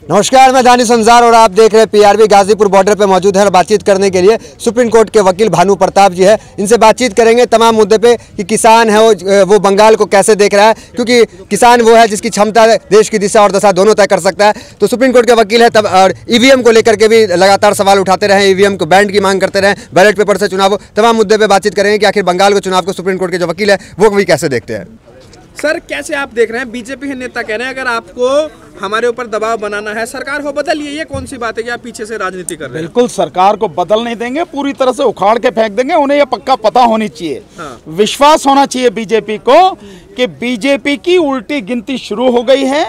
नमस्कार, मैं दानिश अंजार और आप देख रहे हैं पीआरबी। गाजीपुर बॉर्डर पे मौजूद है और बातचीत करने के लिए सुप्रीम कोर्ट के वकील भानु प्रताप जी है। इनसे बातचीत करेंगे तमाम मुद्दे पे कि किसान है वो बंगाल को कैसे देख रहा है, क्योंकि किसान वो है जिसकी क्षमता देश की दिशा और दशा दोनों तय कर सकता है। तो सुप्रीम कोर्ट के वकील है तब, और ईवीएम को लेकर के भी लगातार सवाल उठाते रहे, ईवीएम को बैन की मांग करते रहे, बैलेट पेपर से चुनाव, तमाम मुद्दे पर बातचीत करेंगे कि आखिर बंगाल के चुनाव को सुप्रीम कोर्ट के जो वकील है वो भी कैसे देखते हैं। सर, कैसे आप देख रहे हैं? बीजेपी के नेता कह रहे हैं अगर आपको हमारे ऊपर दबाव बनाना है सरकार को बदलिए। ये कौन सी बात है कि आप पीछे से राजनीति कर रहे हैं? बिल्कुल, सरकार को बदल नहीं देंगे, पूरी तरह से उखाड़ के फेंक देंगे। उन्हें यह पक्का पता होनी चाहिए, विश्वास होना चाहिए बीजेपी को कि बीजेपी की उल्टी गिनती शुरू हो गई है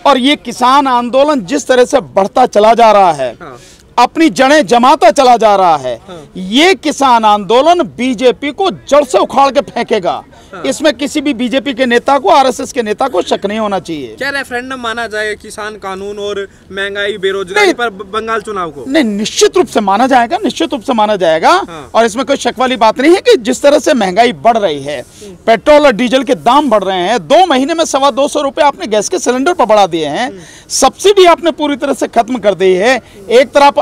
और ये किसान आंदोलन जिस तरह से बढ़ता चला जा रहा है, अपनी जड़ें जमाता चला जा रहा है, ये किसान आंदोलन बीजेपी को जड़ से उखाड़ के फेंकेगा। इसमें किसी भी बीजेपी के नेता को, आरएसएस के नेता को शक नहीं होना चाहिए। क्या रेफरेंडम माना जाए किसान कानून और महंगाई बेरोजगारी पर बंगाल चुनाव को? नहीं, निश्चित रूप से माना जाएगा, निश्चित रूप से माना जाएगा। और इसमें कोई शक वाली बात नहीं है कि जिस तरह से महंगाई बढ़ रही है, पेट्रोल और डीजल के दाम बढ़ रहे हैं, 2 महीने में 225 रुपए आपने गैस के सिलेंडर पर बढ़ा दिए हैं, सब्सिडी आपने पूरी तरह से खत्म कर दी है। एक तरफ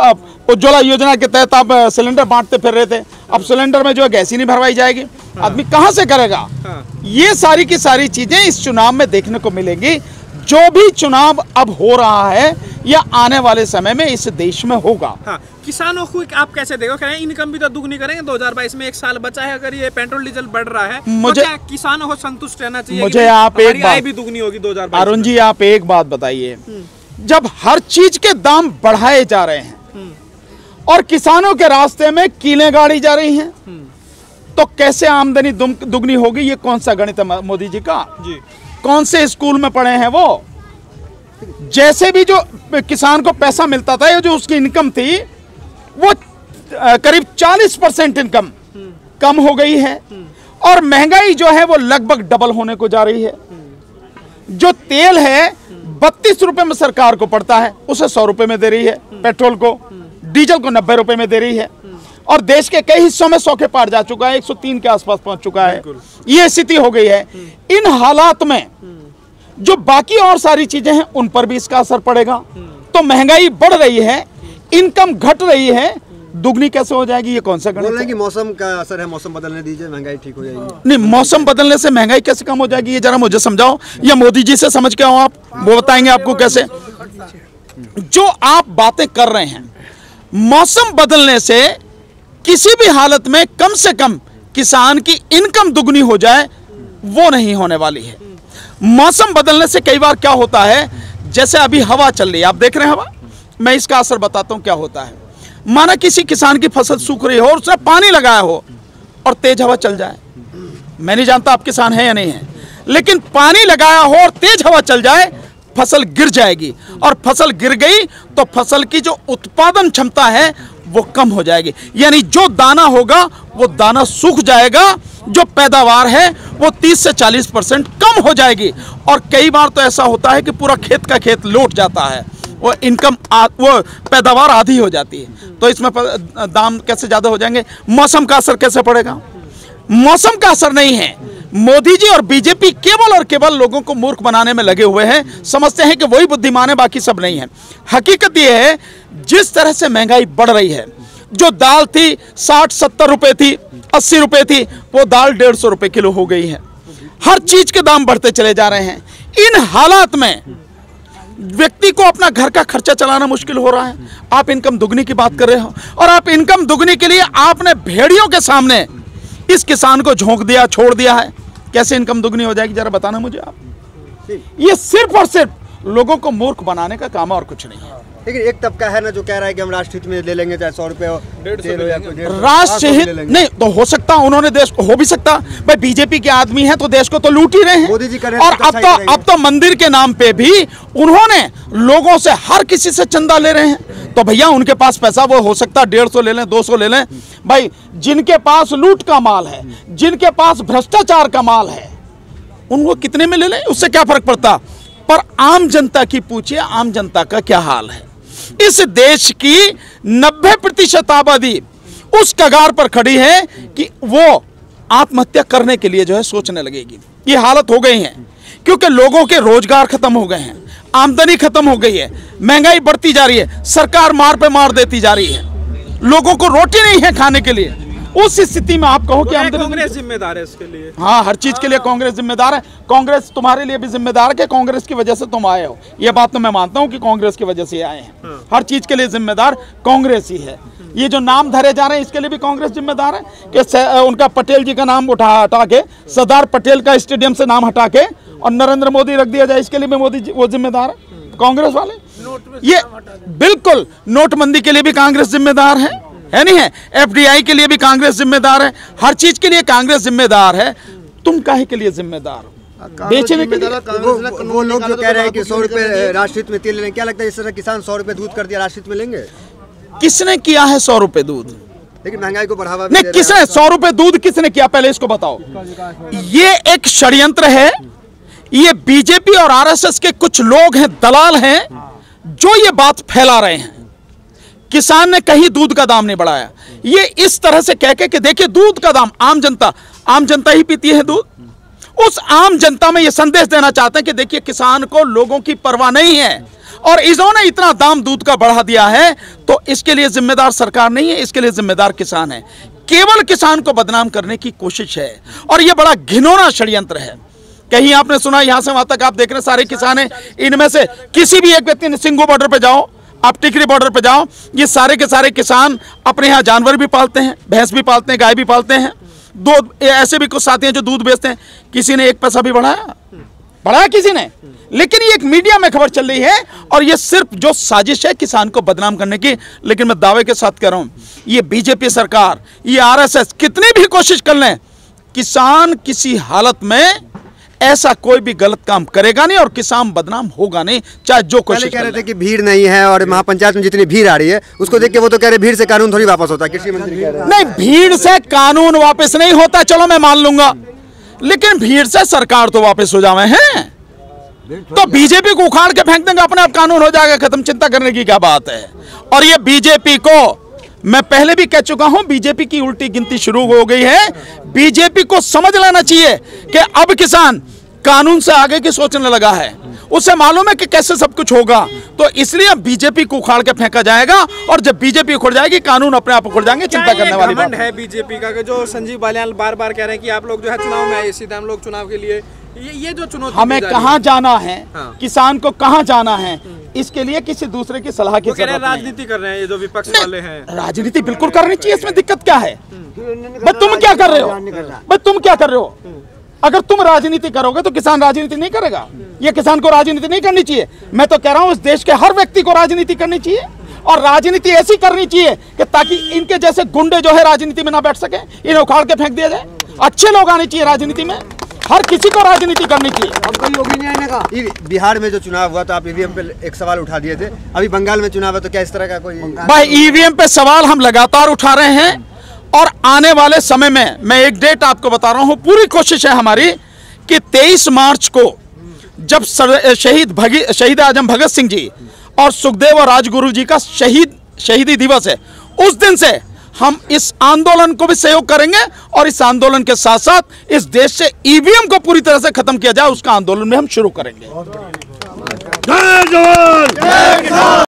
उज्ज्वला योजना के तहत आप सिलेंडर बांटते फिर रहे थे, अब सिलेंडर में जो है गैस ही नहीं भरवाई जाएगी, आदमी कहां से करेगा? ये सारी की सारी चीजें इस चुनाव में देखने को मिलेंगी। जो भी चुनाव अब हो रहा है या आने वाले समय में इस देश में होगा। किसानों को आप कैसे देखो? कह रहे हैं इनकम भी तो दुगनी करेंगे, 2022 में 1 साल बचा है, अगर ये पेट्रोल डीजल बढ़ रहा है मुझे तो क्या किसानों को संतुष्ट रहना चाहिए? मुझे आप एक बात भी दुगनी होगी 2022। अरुण जी, आप एक बात बताइए, जब हर चीज के दाम बढ़ाए जा रहे हैं और किसानों के रास्ते में कीलें गाड़ी जा रही हैं, तो कैसे आमदनी दुगनी होगी? ये कौन सा गणित है मोदी जी का? कौन से स्कूल में पढ़े हैं वो? जैसे भी जो किसान को पैसा मिलता था या जो उसकी इनकम थी, वो करीब 40% इनकम कम हो गई है और महंगाई जो है वो लगभग डबल होने को जा रही है। जो तेल है 32 रुपए में सरकार को पड़ता है, उसे 100 रुपए में दे रही है, पेट्रोल को, डीजल को 90 रुपए में दे रही है और देश के कई हिस्सों में 100 के पार जा चुका है, 103 के आसपास पहुंच चुका है। ये स्थिति हो गई है। इन हालात में जो बाकी और सारी चीजें हैं उन पर भी इसका असर पड़ेगा। तो महंगाई बढ़ रही है, इनकम घट रही है, दुगनी कैसे हो जाएगी? ये कौन सा गणित है? कि मौसम का असर है, मौसम बदलने दीजिए, महंगाई ठीक हो जाएगी। नहीं, मौसम बदलने से महंगाई कैसे कम हो जाएगी? ये जरा मुझे समझाओ, या मोदी जी से समझ के आओ, आप वो बताएंगे आपको कैसे। जो आप बातें कर रहे हैं, मौसम बदलने से किसी भी हालत में कम से कम किसान की इनकम दुगनी हो जाए, वो नहीं होने वाली है। मौसम बदलने से कई बार क्या होता है, जैसे अभी हवा चल रही है, आप देख रहे हैं हवा, मैं इसका असर बताता हूं क्या होता है। माना किसी किसान की फसल सूख रही हो और उसने पानी लगाया हो और तेज हवा चल जाए, मैं नहीं जानता आप किसान है या नहीं है, लेकिन पानी लगाया हो और तेज हवा चल जाए, फसल गिर जाएगी और फसल गिर गई तो फसल की जो उत्पादन क्षमता है वो कम हो जाएगी, यानी जो दाना होगा वो दाना सूख जाएगा, जो पैदावार है वो 30 से 40% कम हो जाएगी। और कई बार तो ऐसा होता है कि पूरा खेत का खेत लौट जाता है, वो इनकम वो पैदावार आधी हो जाती है। तो इसमें दाम कैसे ज्यादा हो जाएंगे? मौसम का असर कैसे पड़ेगा? मौसम का असर नहीं है। मोदी जी और बीजेपी केवल और केवल लोगों को मूर्ख बनाने में लगे हुए हैं, समझते हैं कि वही बुद्धिमान है, बाकी सब नहीं है। हकीकत यह है, जिस तरह से महंगाई बढ़ रही है, जो दाल थी 60-70 रुपए थी, 80 रुपए थी, वो दाल 150 रुपए किलो हो गई है। हर चीज के दाम बढ़ते चले जा रहे हैं। इन हालात में व्यक्ति को अपना घर का खर्चा चलाना मुश्किल हो रहा है। आप इनकम दुगनी की बात कर रहे हो और आप इनकम दुगनी के लिए आपने भेड़ियों के सामने इस किसान को झोंक दिया, छोड़ दिया है। कैसे इनकम दुगनी हो जाएगी, जरा बताना मुझे आप। ये सिर्फ और सिर्फ लोगों को मूर्ख बनाने का काम है और कुछ नहीं है। लेकिन एक तबका है ना जो कह रहा है कि हम राष्ट्रहित में ले लेंगे, चाहे 100 रुपए हो, राष्ट्रहित नहीं तो हो सकता, उन्होंने देश को, हो भी सकता, भाई बीजेपी के आदमी हैं तो देश को तो लूट ही रहे हैं। मोदी जी कर रहे हैं। और अब तो मंदिर के नाम पे भी उन्होंने लोगों से, हर किसी से चंदा ले रहे हैं। तो भैया उनके पास पैसा, वो हो सकता 150 ले लें, 200 ले लें। भाई जिनके पास लूट का माल है, जिनके पास भ्रष्टाचार का माल है, उनको कितने में ले लें, उससे क्या फर्क पड़ता। पर आम जनता की पूछिए, आम जनता का क्या हाल है। इस देश की 90% आबादी उस कगार पर खड़ी है कि वो आत्महत्या करने के लिए जो है सोचने लगेगी। ये हालत हो गई है क्योंकि लोगों के रोजगार खत्म हो गए हैं। आमदनी खत्म हो गई है, महंगाई बढ़ती जा रही है, सरकार मार पे मार देती जा रही है, लोगों को रोटी नहीं है खाने के लिए। उस स्थिति में आप कहो कि आमदनी, कांग्रेस जिम्मेदार है इसके लिए। हाँ, हर चीज के लिए कांग्रेस जिम्मेदार है। कांग्रेस तुम्हारे लिए भी जिम्मेदार है कि कांग्रेस की वजह से तुम आए हो। यह बात तो मैं मानता हूं कि कांग्रेस की वजह से आए हैं। हर चीज के लिए जिम्मेदार कांग्रेस ही है। ये जो नाम धरे जा रहे हैं इसके लिए भी कांग्रेस जिम्मेदार है कि उनका पटेल जी का नाम हटा के सरदार पटेल का स्टेडियम से नाम हटा के और नरेंद्र मोदी रख दिया जाए, इसके लिए भी मोदी वो जिम्मेदार है, कांग्रेस वाले। ये बिल्कुल, नोटबंदी के लिए भी कांग्रेस जिम्मेदार है नहीं है? एफडीआई के लिए भी कांग्रेस जिम्मेदार है। हर चीज के लिए कांग्रेस जिम्मेदार है। तुम काहे के लिए जिम्मेदार हो? बेचने के लिए। वो लोग जो कह रहे हैं कि 100 रुपए राष्ट्रीय में तेल लेंगे, क्या लगता है इस तरह किसान 100 रुपए दूध कर दिया राष्ट्रीय में लेंगे? किसने किया है 100 रुपए दूध? लेकिन महंगाई को बढ़ावा नहीं, किसने 100 रुपए दूध किसने किया? पहले इसको बताओ। ये एक षड्यंत्र है। ये बीजेपी और आरएसएस के कुछ लोग हैं, दलाल हैं, जो ये बात फैला रहे हैं। किसान ने कहीं दूध का दाम नहीं बढ़ाया। ये इस तरह से कह के कि देखिए दूध का दाम, आम जनता ही पीती है दूध। उस आम जनता में ये संदेश देना चाहते हैं कि देखिए किसान को लोगों की परवाह नहीं है और इन्होंने इतना दाम दूध का बढ़ा दिया है, तो इसके लिए जिम्मेदार सरकार नहीं है, इसके लिए जिम्मेदार किसान है। केवल किसान को बदनाम करने की कोशिश है और यह बड़ा घिनौना षड्यंत्र है। कहीं आपने सुना, यहां से वहां तक आप देख रहे हैं सारे किसान हैं, इनमें से किसी भी एक व्यक्ति ने, सिंगू बॉर्डर पे जाओ, आप टिकरी बॉर्डर पे जाओ, ये सारे के सारे किसान अपने यहाँ जानवर भी पालते हैं, भैंस भी पालते हैं, गाय भी पालते हैं, दूध, ऐसे भी कुछ साथी हैं जो दूध बेचते हैं। किसी ने एक पैसा भी बढ़ाया किसी ने? लेकिन ये एक मीडिया में खबर चल रही है और ये सिर्फ जो साजिश है किसान को बदनाम करने की। लेकिन मैं दावे के साथ कह रहा हूं, ये बीजेपी सरकार, ये आरएसएस कितनी भी कोशिश कर लें, किसान किसी हालत में ऐसा कोई भी गलत काम करेगा नहीं और किसान बदनाम होगा नहीं, चाहे जो कोशिश कह रहे थे कि भीड़ नहीं है और महापंचायत में जितनी भीड़ आ रही है उसको देख के वो तो कह रहे भीड़ से कानून थोड़ी वापस होता है। कृषि मंत्री कह रहे हैं नहीं, भीड़ से कानून वापस नहीं होता, चलो मैं मान लूंगा, लेकिन भीड़ से सरकार तो वापस हो जावे हैं। तो बीजेपी को उखाड़ के फेंक देंगे, अपने आप कानून हो जाएगा खत्म, चिंता करने की क्या बात है। और ये बीजेपी को मैं पहले भी कह चुका हूं, बीजेपी की उल्टी गिनती शुरू हो गई है। बीजेपी को समझ लेना चाहिए कि अब किसान कानून से आगे की सोचने लगा है, उसे मालूम है कि कैसे सब कुछ होगा, तो इसलिए अब बीजेपी को उखाड़ के फेंका जाएगा और जब बीजेपी उखड़ जाएगी कानून अपने आप उखड़ जाएंगे। चिंता करने वाली बात है बीजेपी का, जो संजीव बालियान बार बार कह रहे हैं कि आप लोग जो है चुनाव में आए, सीधे हम लोग चुनाव के लिए, ये जो चुनौती हमें कहाँ जाना है, किसान को कहाँ जाना है, इसके लिए किसी दूसरे की सलाह की जरूरत नहीं। राजनीति कर रहे हैं ये जो विपक्ष वाले हैं। राजनीति बिल्कुल करनी चाहिए, इसमें दिक्कत क्या है? भाई तुम क्या कर रहे हो? भाई तुम क्या कर रहे हो? अगर तुम राजनीति करोगे तो किसान राजनीति नहीं करेगा। ये किसान को राजनीति नहीं करनी चाहिए। मैं तो कह रहा हूं इस देश के हर व्यक्ति को राजनीति करनी चाहिए और राजनीति ऐसी करनी चाहिए कि ताकि इनके जैसे गुंडे जो है राजनीति में ना बैठ सके, इन्हें उखाड़ के फेंक दिया जाए। अच्छे लोग आने चाहिए राजनीति में, हर किसी को राजनीति करनी चाहिए। अब कोई योगी नहीं आने का। बिहार में जो चुनाव हुआ तो आप ईवीएम पे एक सवाल उठा दिए थे, अभी बंगाल में चुनाव है तो क्या इस तरह का कोई? भाई ईवीएम पे सवाल हम लगातार उठा रहे हैं और आने वाले समय में मैं एक डेट आपको बता रहा हूं, पूरी कोशिश है हमारी कि 23 मार्च को जब शहीद आजम भगत सिंह जी और सुखदेव और राजगुरु जी का शहीदी दिवस है, उस दिन से हम इस आंदोलन को भी सहयोग करेंगे और इस आंदोलन के साथ साथ इस देश से ईवीएम को पूरी तरह से खत्म किया जाए, उसका आंदोलन में हम शुरू करेंगे। जय जवान जय किसान।